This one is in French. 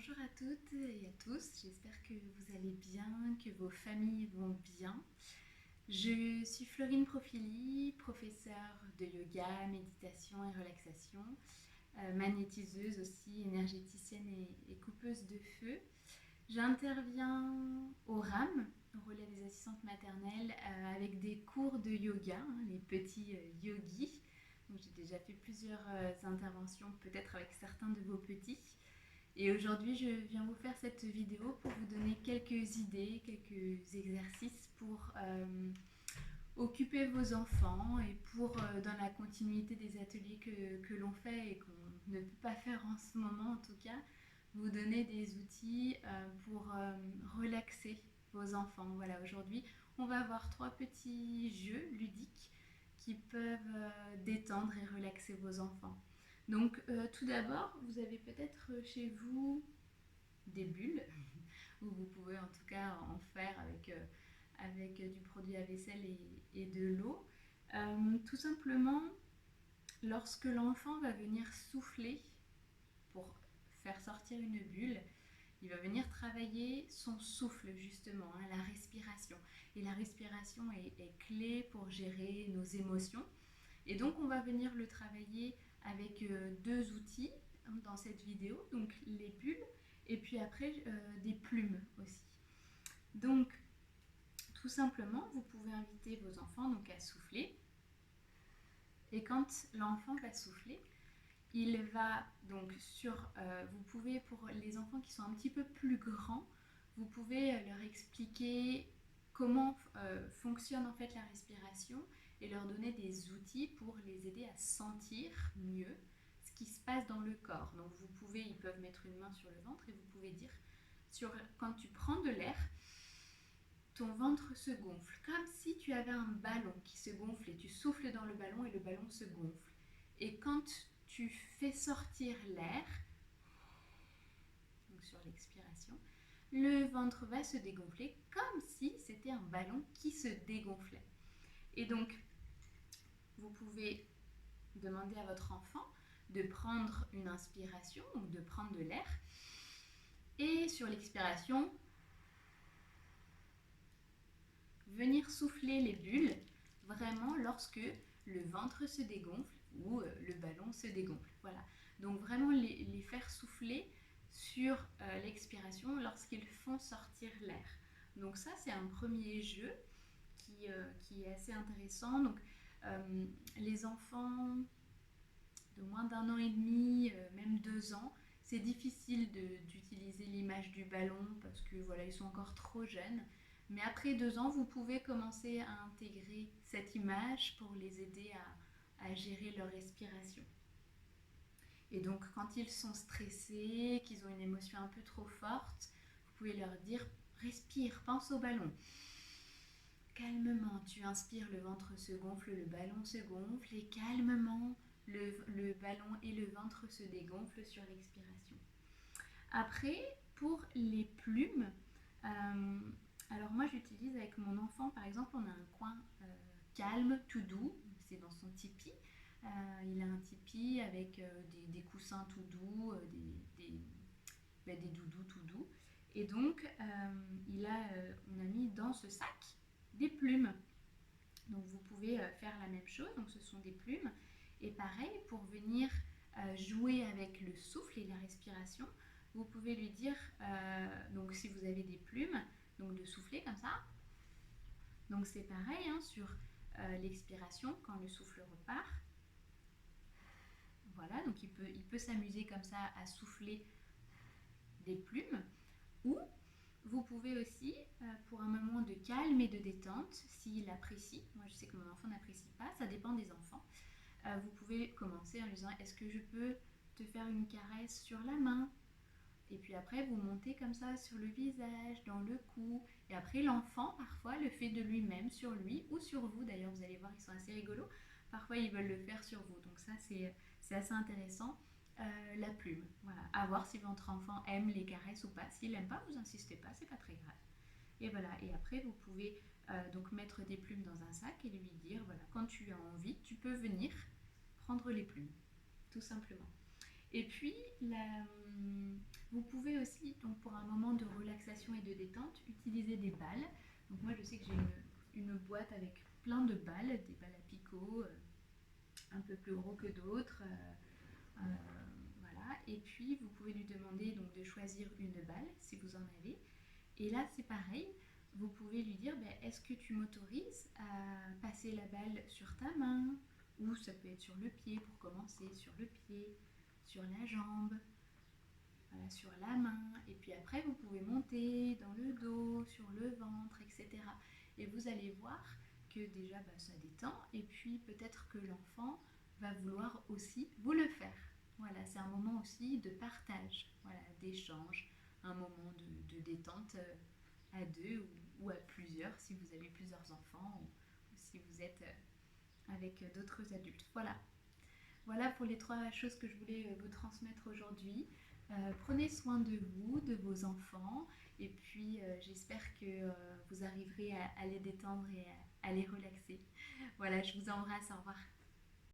Bonjour à toutes et à tous, j'espère que vous allez bien, que vos familles vont bien. Je suis Florine Profili, professeure de yoga, méditation et relaxation, magnétiseuse aussi, énergéticienne et coupeuse de feu. J'interviens au RAM, au relais des assistantes maternelles, avec des cours de yoga, les petits yogis. Donc, j'ai déjà fait plusieurs interventions, peut-être avec certains de vos petits. Et aujourd'hui, je viens vous faire cette vidéo pour vous donner quelques idées, quelques exercices pour occuper vos enfants et pour, dans la continuité des ateliers que l'on fait et qu'on ne peut pas faire en ce moment en tout cas, vous donner des outils pour relaxer vos enfants. Voilà, aujourd'hui, on va avoir 3 petits jeux ludiques qui peuvent détendre et relaxer vos enfants. Donc tout d'abord, vous avez peut-être chez vous des bulles, où vous pouvez en tout cas en faire avec du produit à vaisselle et de l'eau. Tout simplement, lorsque l'enfant va venir souffler pour faire sortir une bulle, il va venir travailler son souffle justement, la respiration. Et la respiration est clé pour gérer nos émotions. Et donc on va venir le travailler avec deux outils dans cette vidéo, donc les bulles et puis après des plumes aussi. Donc tout simplement, vous pouvez inviter vos enfants donc à souffler. Et quand l'enfant va souffler, il va donc vous pouvez, pour les enfants qui sont un petit peu plus grands, vous pouvez leur expliquer comment fonctionne en fait la respiration et leur donner des outils pour les aider à sentir mieux ce qui se passe dans le corps. Donc ils peuvent mettre une main sur le ventre et vous pouvez dire, quand tu prends de l'air, ton ventre se gonfle, comme si tu avais un ballon qui se gonfle et tu souffles dans le ballon et le ballon se gonfle. Et quand tu fais sortir l'air, donc sur l'expiration, le ventre va se dégonfler comme si c'était un ballon qui se dégonflait. Et donc, vous pouvez demander à votre enfant de prendre une inspiration, donc de prendre de l'air, et sur l'expiration, venir souffler les bulles vraiment lorsque le ventre se dégonfle ou le ballon se dégonfle. Voilà. Donc vraiment les faire souffler sur l'expiration lorsqu'ils font sortir l'air. Donc ça, c'est un premier jeu qui est assez intéressant. Donc les enfants de moins d'1 an et demi, même 2 ans, c'est difficile d'utiliser l'image du ballon parce que voilà, ils sont encore trop jeunes. Mais après 2 ans, vous pouvez commencer à intégrer cette image pour les aider à gérer leur respiration. Et donc quand ils sont stressés, qu'ils ont une émotion un peu trop forte, vous pouvez leur dire respire, pense au ballon. Calmement, tu inspires, le ventre se gonfle, le ballon se gonfle et calmement, le ballon et le ventre se dégonflent sur l'expiration. Après, pour les plumes, alors moi j'utilise avec mon enfant, par exemple, on a un coin calme, tout doux, c'est dans son tipi. Il a un tipi avec des coussins tout doux, des doudous tout doux. Et donc, on a mis dans ce sac des plumes. Donc vous pouvez faire la même chose, donc ce sont des plumes. Et pareil, pour venir jouer avec le souffle et la respiration, vous pouvez lui dire, donc si vous avez des plumes, donc de souffler comme ça. Donc c'est pareil sur l'expiration, quand le souffle repart. Voilà, donc il peut s'amuser comme ça à souffler des plumes. Ou vous pouvez aussi, pour un moment de calme et de détente, s'il apprécie, moi je sais que mon enfant n'apprécie pas, ça dépend des enfants, vous pouvez commencer en lui disant est-ce que je peux te faire une caresse sur la main? Et puis après vous montez comme ça sur le visage, dans le cou, et après l'enfant parfois le fait de lui-même sur lui ou sur vous. D'ailleurs vous allez voir, ils sont assez rigolos, parfois ils veulent le faire sur vous, donc ça c'est assez intéressant. La plume, voilà, à voir si votre enfant aime les caresses ou pas. S'il n'aime pas, vous insistez pas, c'est pas très grave. Et voilà, et après vous pouvez donc mettre des plumes dans un sac et lui dire voilà, quand tu as envie, tu peux venir prendre les plumes, tout simplement. Et puis Vous pouvez aussi, donc pour un moment de relaxation et de détente, utiliser des balles. Donc moi je sais que j'ai une boîte avec plein de balles, des balles à picot, un peu plus gros que d'autres. Voilà. Et puis vous pouvez lui demander donc de choisir une balle si vous en avez. Et là c'est pareil, vous pouvez lui dire ben, est-ce que tu m'autorises à passer la balle sur ta main, ou ça peut être sur le pied pour commencer, sur le pied, sur la jambe, voilà, sur la main, et puis après vous pouvez monter dans le dos, sur le ventre, etc. Et vous allez voir que déjà bah, ça détend, et puis peut-être que l'enfant va vouloir aussi vous le faire. Voilà, c'est un moment aussi de partage, voilà, d'échange, un moment de détente à deux ou à plusieurs si vous avez plusieurs enfants ou si vous êtes avec d'autres adultes. Voilà, voilà pour les trois choses que je voulais vous transmettre aujourd'hui. Prenez soin de vous, de vos enfants, et puis j'espère que vous arriverez à les détendre et à les relaxer. Voilà, je vous embrasse, au revoir.